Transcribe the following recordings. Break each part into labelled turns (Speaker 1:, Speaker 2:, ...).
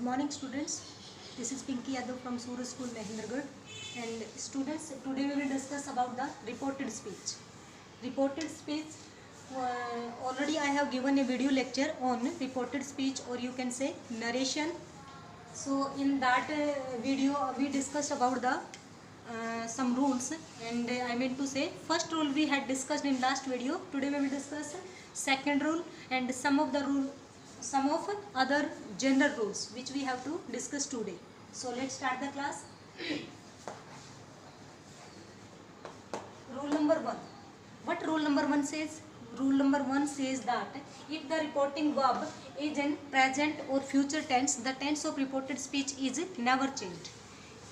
Speaker 1: Good morning, students. This is Pinky Yadav from Suraj School, Mahendragarh. And students, today we will discuss about the reported speech. Reported speech. Already I have given a video lecture on reported speech, or you can say narration. So in that video we discussed about the some rules, and I meant to say first rule we had discussed in last video. Today we will discuss second rule and some of other general rules which we have to discuss today. So let's start the class. Rule number 1. What rule number 1 says? Rule number 1 says that if the reporting verb is in present or future tense, the tense of reported speech is never changed.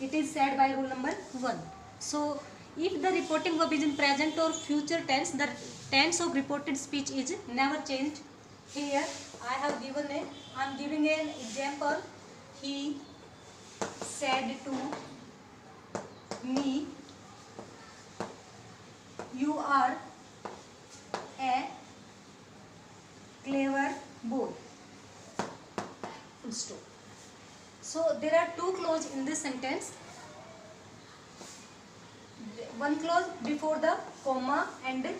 Speaker 1: It is said by rule number 1. So if the reporting verb is in present or future tense, the tense of reported speech is never changed. Here I am giving an example. He said to me, "You are a clever boy." Full stop. So there are two clauses in this sentence. One clause before the comma and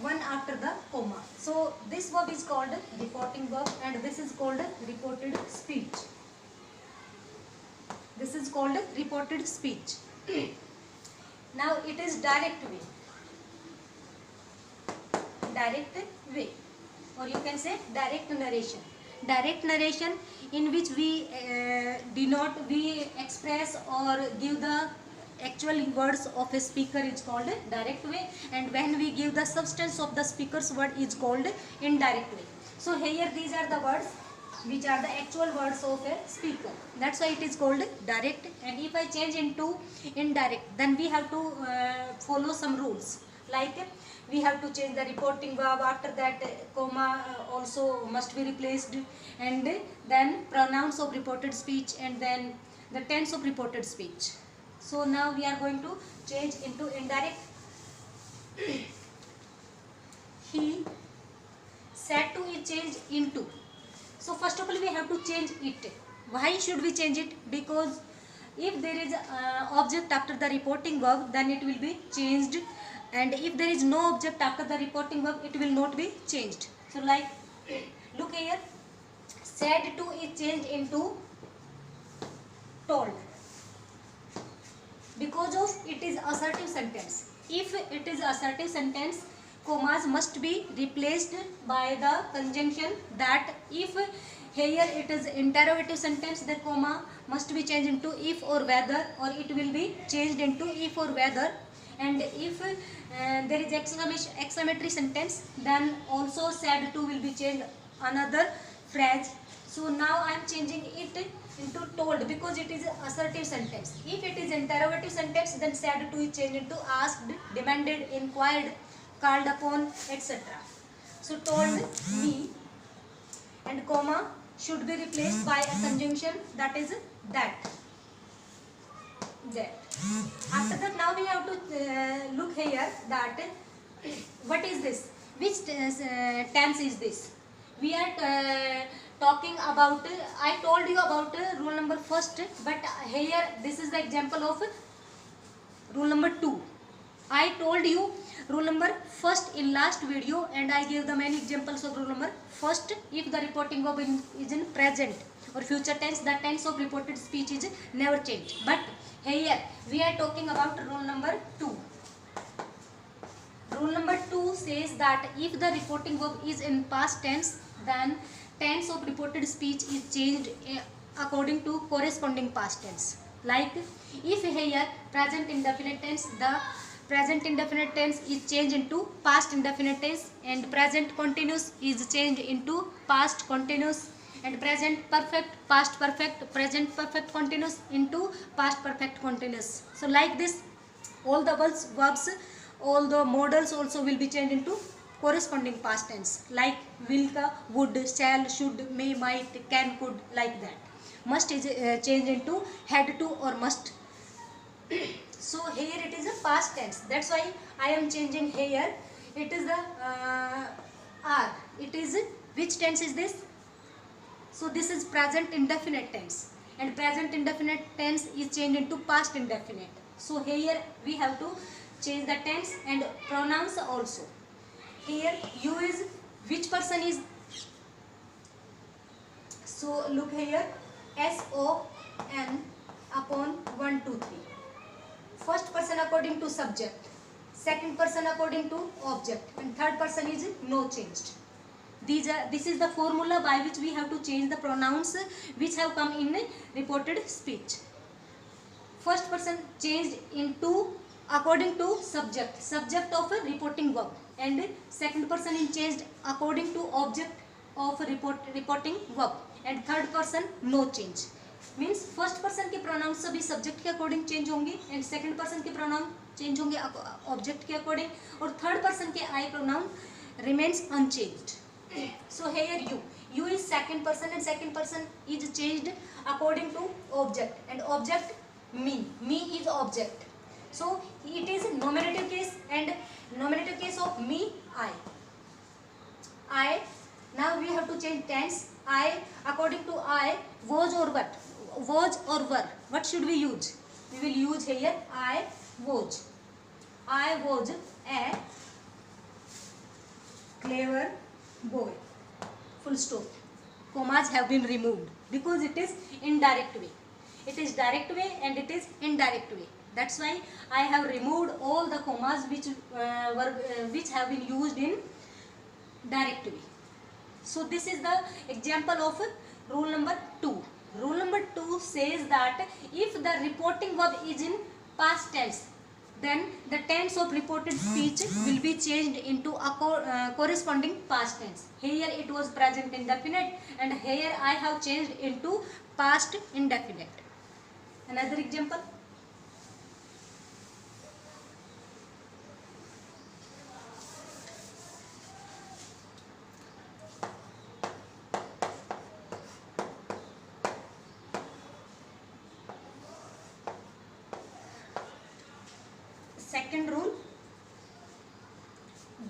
Speaker 1: one after the comma. So this verb is called reporting verb and this is called reported speech. This is called reported speech. Now it is direct way. Direct way, or you can say direct narration. Direct narration in which we express or give the actual words of a speaker is called direct way, and when we give the substance of the speaker's word is called indirect way. So here these are the words which are the actual words of a speaker. That's why it is called direct. And if I change into indirect, then we have to follow some rules. Like we have to change the reporting verb, after that comma also must be replaced, and then pronouns of reported speech, and then the tense of reported speech. So now we are going to change into indirect. He said to is changed into. So first of all we have to change it. Why should we change it? Because if there is object after the reporting verb, then it will be changed, and if there is no object after the reporting verb, it will not be changed. So like, look here, said to is changed into told, because of it is assertive sentence. If it is assertive sentence, commas must be replaced by the conjunction that. If here it is interrogative sentence, the comma must be changed into if or whether, or it will be changed into if or whether. And if there is exclamatory sentence, then also said to will be changed another phrase. So now I am changing it into told because it is assertive sentence. If it is interrogative sentence, then said to is changed into asked, demanded, inquired, called upon, etc. So told me, and comma should be replaced by a conjunction, that is that. After that, now we have to look here that what is this, which tense is this. We are talking about, I told you about rule number first, but here this is the example of rule number 2. I told you rule number first in last video, and I gave the many examples of rule number first. If the reporting verb is in present or future tense, the tense of reported speech is never changed. But here we are talking about rule number 2. Rule number 2 says that if the reporting verb is in past tense, then tense of reported speech is changed according to corresponding past tense. Like if here present indefinite tense, the present indefinite tense is changed into past indefinite tense, and present continuous is changed into past continuous, and present perfect, past perfect, present perfect continuous into past perfect continuous. So like this, all the verbs, all the modals also will be changed into corresponding past tense, like will, would, shall, should, may, might, can, could, like that. Must is changed into had to or must. So here it is a past tense. That's why I am changing here. It is the are. It is which tense is this? So this is present indefinite tense, and present indefinite tense is changed into past indefinite. So here we have to change the tense and pronouns also. Here you is which person is, so look here, SON upon 1 2 3. First person according to subject, second person according to object, and third person is no changed. This is the formula by which we have to change the pronouns which have come in reported speech. First person changed into according to subject of a reporting verb, and second person is changed according to object of reporting verb, and third person no change. Means first person के pronoun सभी subject के according change होंगे, and second person के pronoun change होंगे object के according, और third person के I pronoun remains unchanged. So here you is second person, and second person is changed according to object, and object me is object. So it is nominative case, and nominative case of me I. Now we have to change tense. I according to I was or what? Was or were. What should we use? We will use here I was. I was a clever boy. Full stop. Commas have been removed because it is indirect way. It is direct way and it is indirect way. That's why I have removed all the commas which have been used in direct way. So this is the example of rule number 2. Rule number 2 says that if the reporting verb is in past tense, then the tense of reported speech will be changed into a corresponding past tense. Here it was present indefinite, and here I have changed into past indefinite. Another example. Second rule,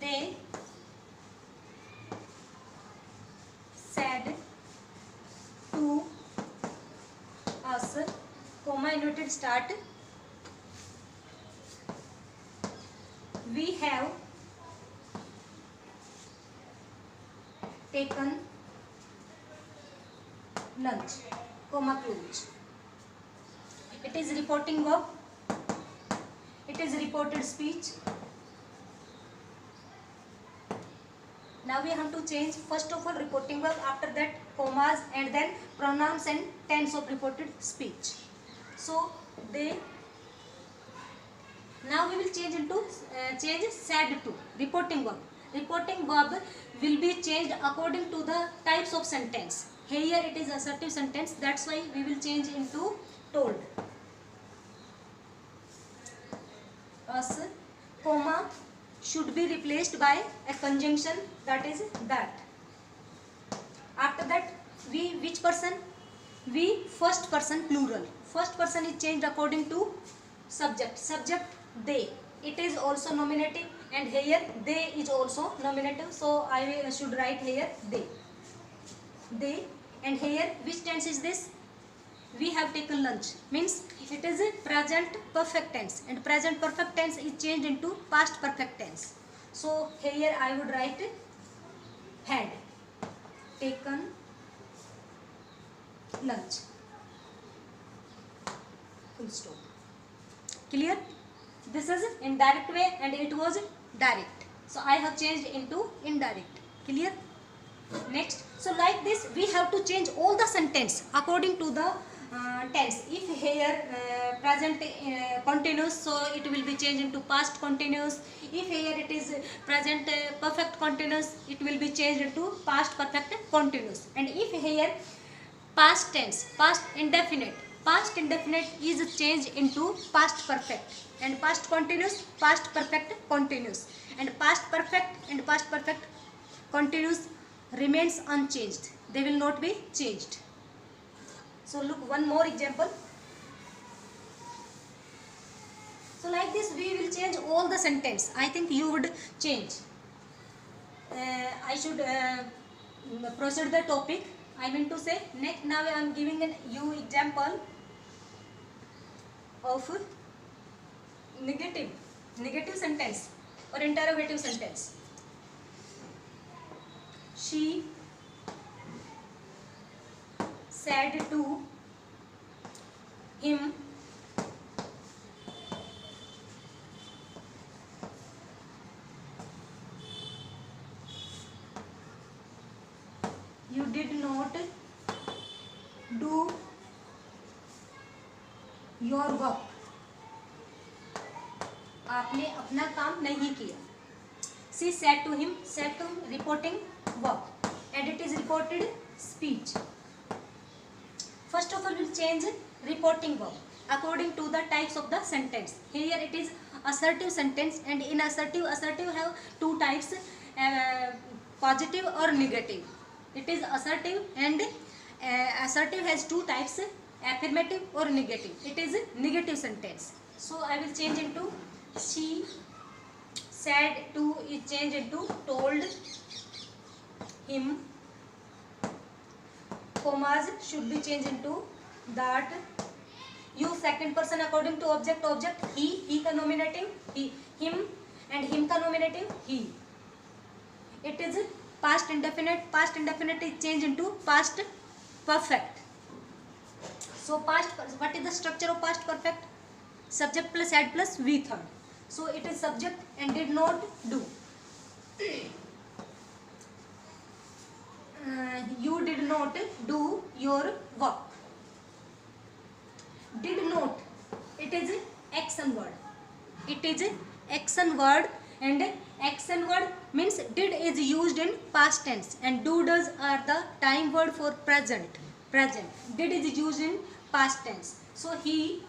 Speaker 1: they said to us, comma inverted start, we have taken lunch, comma close. It is reporting verb. It is reported speech. Now we have to change first of all reporting verb, after that commas, and then pronouns and tense of reported speech. So they, now we will change into change said to reporting verb. Reporting verb will be changed according to the types of sentence. Here it is assertive sentence, that's why we will change into told. Us, comma should be replaced by a conjunction, that is that. After that we, which person? We, first person plural. First person is changed according to subject. Subject they. It is also nominative, and here they is also nominative. So I should write here they. They, and here which tense is this? We have taken lunch, means it is a present perfect tense, and present perfect tense is changed into past perfect tense. So here I would write had taken lunch, full stop. Clear? This is indirect way and it was direct, so I have changed into indirect. Clear? Next, so like this we have to change all the sentence according to the tense. If here present continuous, so it will be changed into past continuous. If here it is present perfect continuous, it will be changed into past perfect continuous. And if here past tense, past indefinite is changed into past perfect, and past continuous, past perfect continuous, and past perfect continuous remains unchanged. They will not be changed. So look, one more example. So like this we will change all the sentence. I think you would change. I should proceed the topic. I mean to say, next now I am giving you example of negative sentence or interrogative sentence. She said to him, you did not do your work. आपने अपना काम नहीं किया. She said to him, reporting work, and it is reported speech. First of all, we'll change reporting verb according to the types of the sentence. Here it is assertive sentence, and in assertive have two types, positive or negative. It is assertive, and assertive has two types, affirmative or negative. It is negative sentence. So I will change into she said to is changed into told him. Commas should be changed into that. Use second person according to object. He ka nominative he, him, and him ka nominative he. It is past indefinite. Past indefinite is changed into past perfect. So past, what is the structure of past perfect? Subject plus had plus V third. So it is subject and did not do. You did not do your work. Did not, it is action word. It is action word, and action word means did is used in past tense, and do does are the time word for present. Did is used in past tense. So he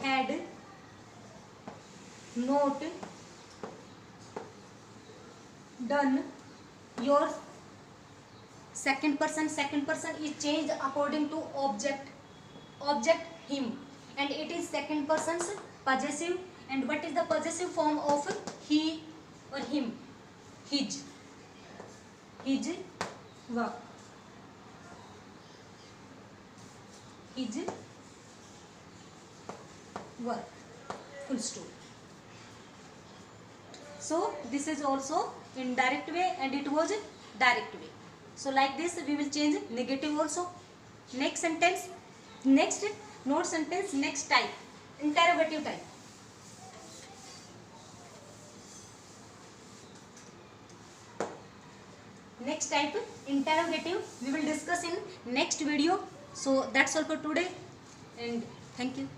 Speaker 1: had not done your. Second person is changed according to object him, and it is second person's possessive. And what is the possessive form of he or him? His work. His work. Full stop. So this is also in direct way, and it was direct way. So like this we will change negative also. Next sentence, next not sentence, next type, interrogative type. Next type, interrogative, we will discuss in next video. So that's all for today, and thank you.